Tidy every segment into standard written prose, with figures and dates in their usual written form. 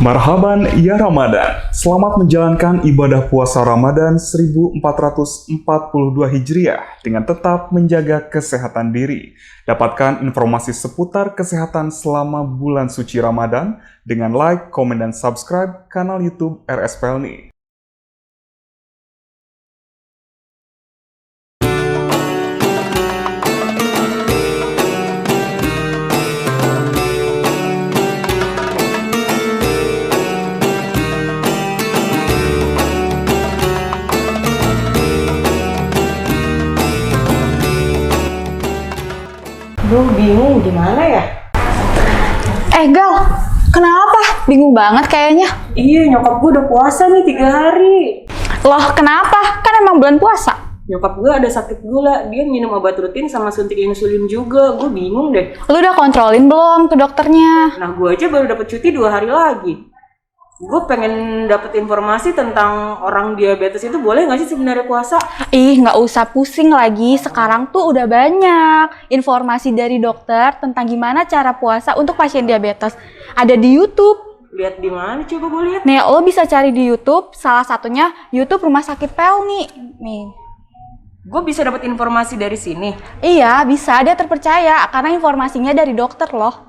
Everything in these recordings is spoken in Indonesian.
Marhaban ya Ramadan. Selamat menjalankan ibadah puasa Ramadan 1442 Hijriah dengan tetap menjaga kesehatan diri. Dapatkan informasi seputar kesehatan selama bulan suci Ramadan dengan like, komen, dan subscribe kanal YouTube RS Pelni. Duh, bingung gimana ya? Gal, kenapa? Bingung banget kayaknya. Iya, nyokap gue udah puasa nih 3 hari. Loh, kenapa? Kan emang bulan puasa. Nyokap gue ada sakit gula, dia minum obat rutin sama suntik insulin juga. Gue bingung deh. Lu udah kontrolin belum ke dokternya? Nah, gue aja baru dapet cuti 2 hari lagi. Gue pengen dapet informasi tentang orang diabetes itu boleh nggak sih sebenarnya puasa? Ih, nggak usah pusing lagi. Sekarang tuh udah banyak informasi dari dokter tentang gimana cara puasa untuk pasien diabetes. Ada di YouTube. Lihat di mana coba gue lihat. Nih, lo bisa cari di YouTube. Salah satunya YouTube Rumah Sakit Pelni. Nih. Gue bisa dapat informasi dari sini. Iya, bisa. Dia terpercaya karena informasinya dari dokter loh.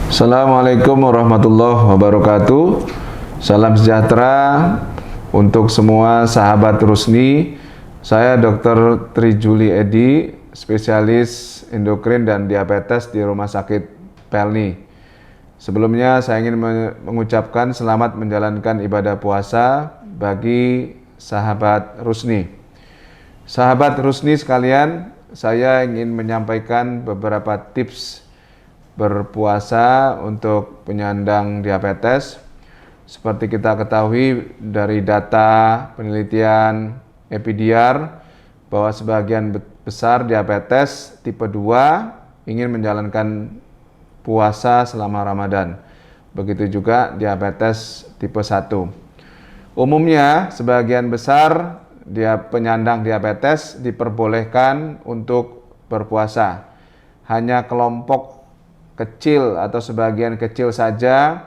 Assalamualaikum warahmatullahi wabarakatuh. Salam sejahtera untuk semua sahabat Rusni. Saya Dr. Trijuli Edi, spesialis endokrin dan diabetes di Rumah Sakit Pelni. Sebelumnya saya ingin mengucapkan selamat menjalankan ibadah puasa bagi sahabat Rusni. Sahabat Rusni sekalian, saya ingin menyampaikan beberapa tips berpuasa untuk penyandang diabetes. Seperti kita ketahui dari data penelitian Epidar bahwa sebagian besar diabetes tipe 2 ingin menjalankan puasa selama Ramadan. Begitu juga diabetes tipe 1. Umumnya sebagian besar penyandang diabetes diperbolehkan untuk berpuasa. Hanya kelompok kecil atau sebagian kecil saja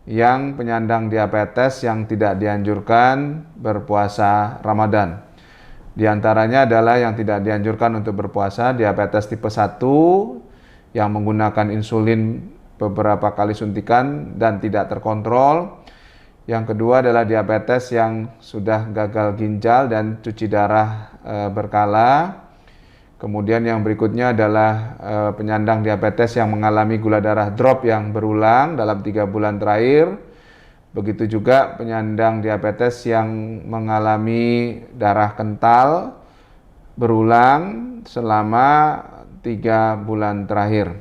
yang penyandang diabetes yang tidak dianjurkan berpuasa Ramadan. Di antaranya adalah yang tidak dianjurkan untuk berpuasa diabetes tipe 1 yang menggunakan insulin beberapa kali suntikan dan tidak terkontrol. Yang kedua adalah diabetes yang sudah gagal ginjal dan cuci darah berkala. Kemudian yang berikutnya adalah penyandang diabetes yang mengalami gula darah drop yang berulang dalam 3 bulan terakhir. Begitu juga penyandang diabetes yang mengalami darah kental berulang selama 3 bulan terakhir.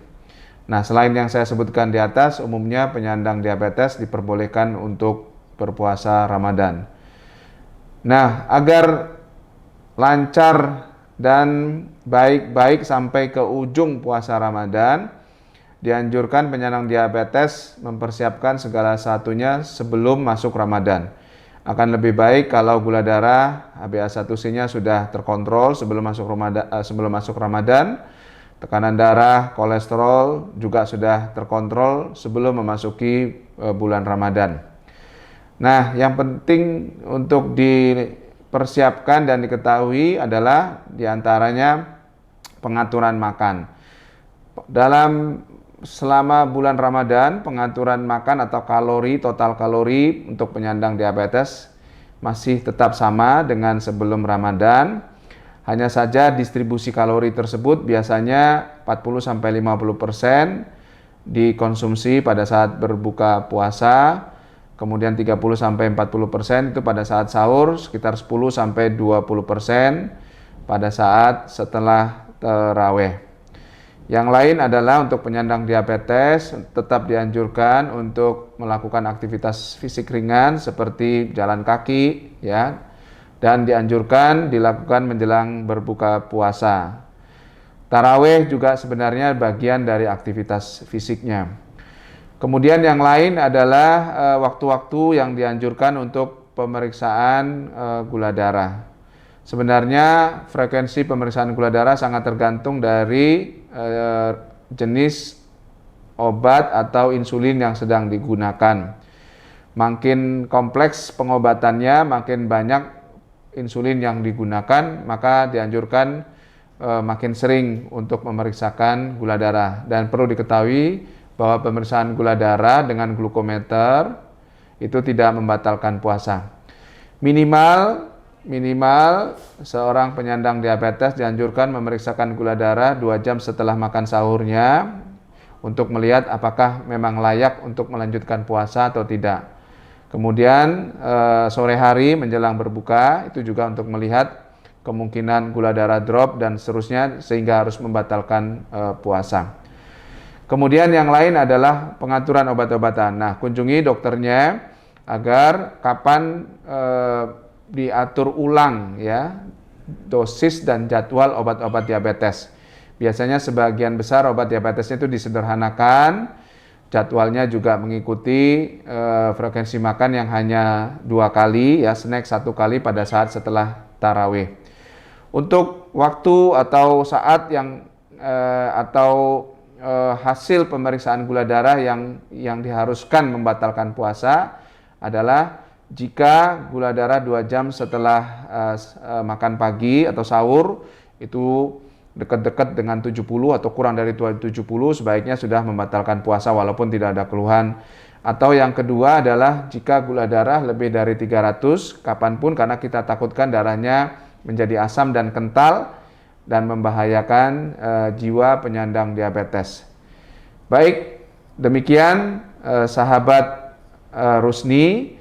Nah, selain yang saya sebutkan di atas, umumnya penyandang diabetes diperbolehkan untuk berpuasa Ramadan. Nah, agar lancar dan baik-baik sampai ke ujung puasa Ramadan, dianjurkan penyandang diabetes mempersiapkan segala satunya sebelum masuk Ramadan. Akan lebih baik kalau gula darah HbA1c-nya sudah terkontrol sebelum masuk Ramadan. Tekanan darah, kolesterol juga sudah terkontrol sebelum memasuki bulan Ramadan. Nah, yang penting untuk dipersiapkan dan diketahui adalah diantaranya pengaturan makan. Selama bulan Ramadan, pengaturan makan atau total kalori untuk penyandang diabetes masih tetap sama dengan sebelum Ramadan. Hanya saja distribusi kalori tersebut biasanya 40-50% dikonsumsi pada saat berbuka puasa. Kemudian 30-40% itu pada saat sahur, sekitar 10-20% pada saat setelah tarawih. Yang lain adalah untuk penyandang diabetes tetap dianjurkan untuk melakukan aktivitas fisik ringan seperti jalan kaki ya, dan dianjurkan dilakukan menjelang berbuka puasa. Tarawih juga sebenarnya bagian dari aktivitas fisiknya. Kemudian yang lain adalah waktu-waktu yang dianjurkan untuk pemeriksaan gula darah. Sebenarnya frekuensi pemeriksaan gula darah sangat tergantung dari jenis obat atau insulin yang sedang digunakan. Makin kompleks pengobatannya, makin banyak insulin yang digunakan, maka dianjurkan makin sering untuk memeriksakan gula darah. Dan perlu diketahui bahwa pemeriksaan gula darah dengan glukometer itu tidak membatalkan puasa. Minimal seorang penyandang diabetes dianjurkan memeriksakan gula darah 2 jam setelah makan sahurnya untuk melihat apakah memang layak untuk melanjutkan puasa atau tidak. Kemudian sore hari menjelang berbuka itu juga untuk melihat kemungkinan gula darah drop dan seterusnya sehingga harus membatalkan puasa. Kemudian yang lain adalah pengaturan obat-obatan. Nah, kunjungi dokternya agar kapan diatur ulang ya dosis dan jadwal obat-obat diabetes. Biasanya sebagian besar obat diabetesnya itu disederhanakan, jadwalnya juga mengikuti frekuensi makan yang hanya 2 kali ya, snack 1 kali pada saat setelah tarawih. Untuk waktu atau saat yang hasil pemeriksaan gula darah yang diharuskan membatalkan puasa adalah jika gula darah 2 jam setelah makan pagi atau sahur itu dekat-dekat dengan 70 atau kurang dari 70, sebaiknya sudah membatalkan puasa walaupun tidak ada keluhan. Atau yang kedua adalah jika gula darah lebih dari 300 kapanpun, karena kita takutkan darahnya menjadi asam dan kental dan membahayakan jiwa penyandang diabetes. Baik, demikian sahabat Rusni.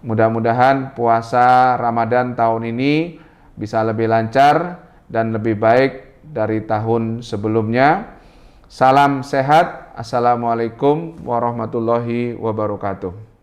Mudah-mudahan puasa Ramadan tahun ini bisa lebih lancar dan lebih baik dari tahun sebelumnya. Salam sehat. Assalamualaikum warahmatullahi wabarakatuh.